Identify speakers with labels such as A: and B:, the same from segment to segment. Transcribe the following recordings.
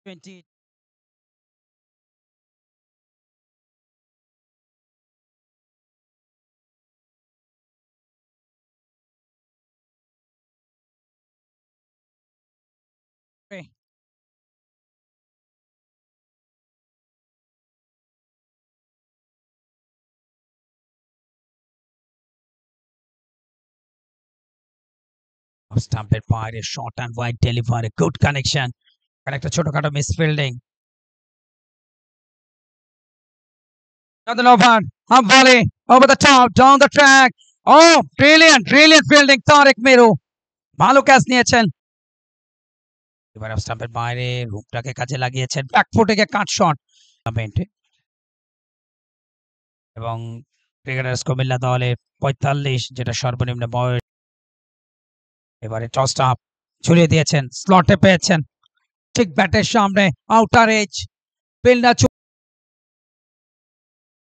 A: 20 Stumped by a short and wide delivery, good connection. Connector ছোটখাটো misfielding. Another over, up volley, over the top, down the track. Oh, brilliant fielding, Tariq Miru. ভালো catch নিয়েছেন। এবার স্টাম্পের বাইরে রূপটাকে কাজে লাগিয়েছেন, back ফুটে গিয়ে কাট shot এবং ক্রিকেটার্স কুমিল্লা দলের ৪৫ যেটা সর্বনিম্ন বয়স। এবারে টসটা ঝুলিয়ে দিয়েছেন, স্লটে পেয়েছেন ঠিক ব্যাটের সামনে, আউটার এজ ফিল্ডার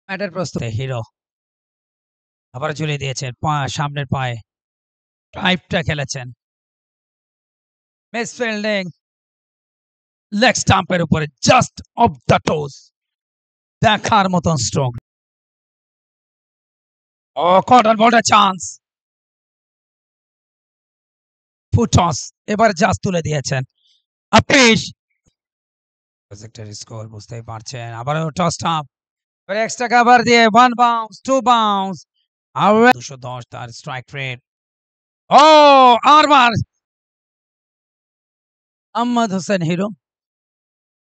A: ব্যাটের প্রস্তুত হিরো আবার ঝুলিয়ে দিয়েছেন সামনের পায়ে, ড্রাইভটা খেলেছেন, মিস ফিল্ডিং লেগ স্টাম্পের উপরে জাস্ট অফ দ্য টোজ, দেখার মতন স্ট্রোক। ও কটন বলটা চান্স, ফুট টস, এবার জাস্ট তুলে দিয়েছেন আপিস। প্রজেক্টের স্কোর বুঝতেই পারছেন, আবারও টসটা এক্সট্রা কভার দিয়ে 1 বাউন্স 2 বাউন্স আর 210 তার স্ট্রাইক রেট। ও আরবার আহমদ হোসেন হিরো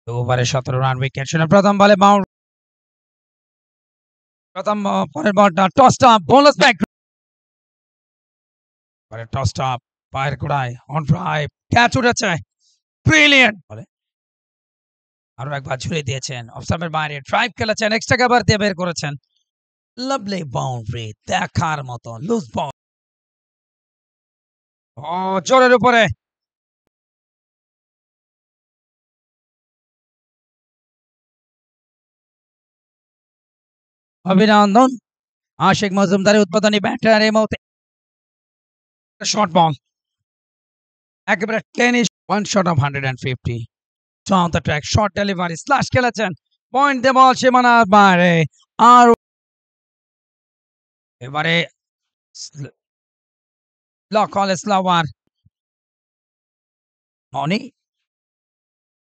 A: 2 ওভারে 17 রান, উইকেট শুনে প্রথম বলে বাউন্ড, প্রথম পরের বলটা টসটা বোনাস ব্যাক, পরে টসটা পায়ের গোড়ায় অন ড্রাইভ, ক্যাচ উঠেছে, ব্রিলিয়ান্ট বলে আরো একবার ঝুলিয়ে দিয়েছেন, অফসাইডের বাইরে ড্রাইভ খেলেছেন, এক্সট্রা কভার দিয়ে বের করেছেন, লাভলি বাউন্ডারি, দেখার মতো লুজ বল। ও জোরের উপরে অভিনন্দন আশিক মজুমদারের উদ্বোধনী ব্যাটার, এই মুহূর্তে শর্ট বল একেবারে tennis, one shot of 150 down the track, short delivery, slash খেলেছেন, পয়েন্ট দে বল সীমানার বাইরে, আর এবারে লক হল স্লাওয়ার মনি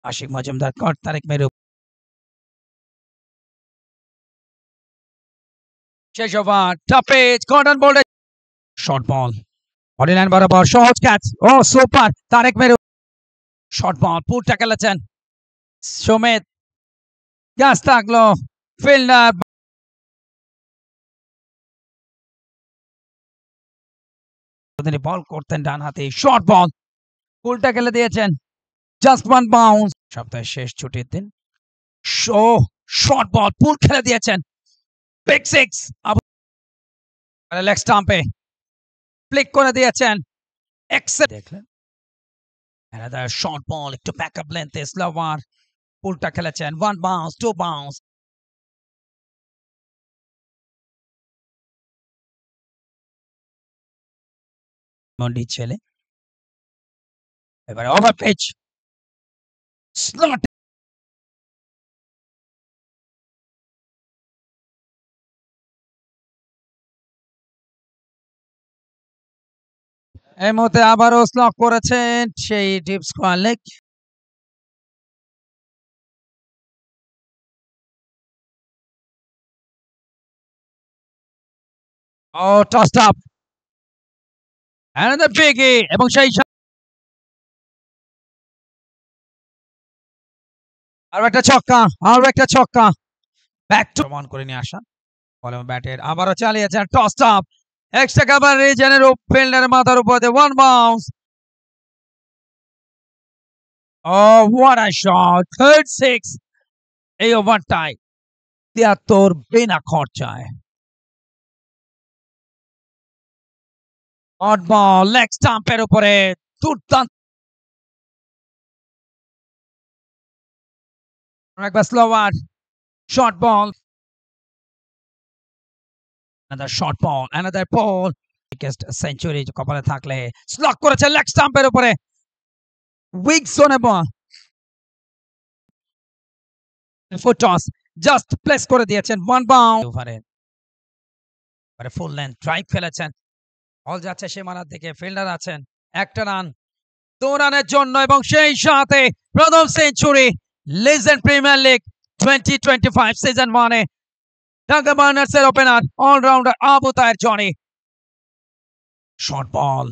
A: আশিক মজুমদার কট তারেক মেরু, শেষ ওভার টাপেজ কর্নার বল, শর্ট বল অডিলাইন বরাবর, সহজ ক্যাচ, ও সুপার তারেক মেরু, শর্ট বল পুরটা খেলেছেন সমেত, গ্যাস থাকলো ফিল্ডার, তিনি বল করতেন ডান হাতে, শর্ট বল পুলটা খেলে দিয়েছেন, জাস্ট 1 বাউন্স। সপ্তাহের শেষ ছুটির দিন, শর্ট বল পুল খেলে দিয়েছেন, বিগ সিক্স, লেগ স্টাম্পে ফ্লিক করে দিয়েছেন, দেখলেন another short ball, একটু ব্যাকআপ লেন্থে স্লোয়ার, পুলটা খেলেছেন, 1 বাউন্স 2 বাউন্স। মন্ডি ছেলে এবারে ওভার পিচ স্লট, এই মুহূর্তে আবারও স্লক করেছেন সেই ডিপ স্কোয়ার লেগ। ও টসড আপ another biggie, এবং সেই আরো একটা ছক্কা, ব্যাক টু প্রমাণ করে নিয়ে আসা, বলে ব্যাটের আবারও চালিয়েছেন, টস আপ এক্সট্রা কভার রিজনের ফিল্ডারের মাথার উপর দিয়ে 1 বাউন্স। ও what a shot, third six এই ওভারটাই, 73 বিনা খরচায়, হট বল লেগ স্টাম্পের উপরে, দুর্দান্ত একবার slower, short ball, another short ball, another ball, biggest century কপালে থাকলে স্লক করেছে লেগ স্টাম্পের উপরে, উইক জোনে বল, ফুট টস জাস্ট প্লেস করে দিয়েছেন ওয়ান বাউন্ড ওভারে ফুল লেন্থ ড্রাইভ ফেলেছেন বল যাচ্ছে সীমানার দিকে ফিল্ডার আছেন একটা রান 2 রানের জন্য এবং সেই সাথে প্রথম century legend premier league 2025 season 1 এ ঢাকা বার্নার্সের opener allrounder Abu Taher Jony short ball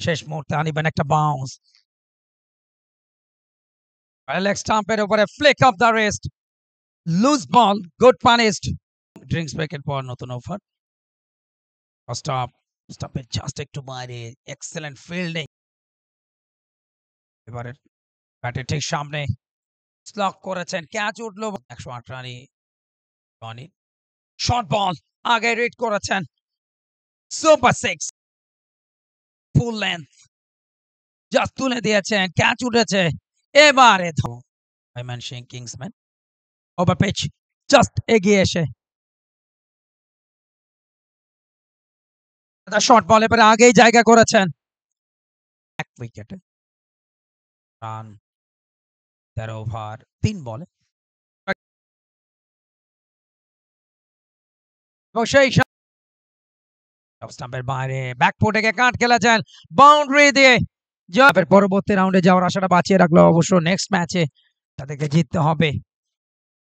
A: শেষ মুহূর্তে আনিবেন একটা বাউন্স লেগ স্টাম্পের উপরে flick off the wrist loose ball good punished drinks ব্রেকের পর নতুন ওভার স্টপের জাস্ট একটু বাইরে এক্সেলেন্ট ফিল্ডিং এবারে ব্যাটের ঠিক সামনে স্লক করেছেন ক্যাচ উঠলো 108 রানে জনি শর্ট বল আগে রিড করেছেন super six full length just তুলে দিয়েছেন ক্যাচ উঠেছে এবারে সিং কিংসম্যান ওভার পিচ জাস্ট এগিয়ে এসে শর্ট বল এবারে আগেই জায়গা করেছেন এক উইকেটে রান 13 ওভার 3 বলে সেই স্টাম্পের বাইরে ব্যাকফুটে কাট খেলেছেন বাউন্ডারি দিয়ে পরবর্তী রাউন্ডে যাওয়ার আশাটা বাঁচিয়ে রাখলো অবশ্য নেক্সট ম্যাচে তাদেরকে জিততে হবে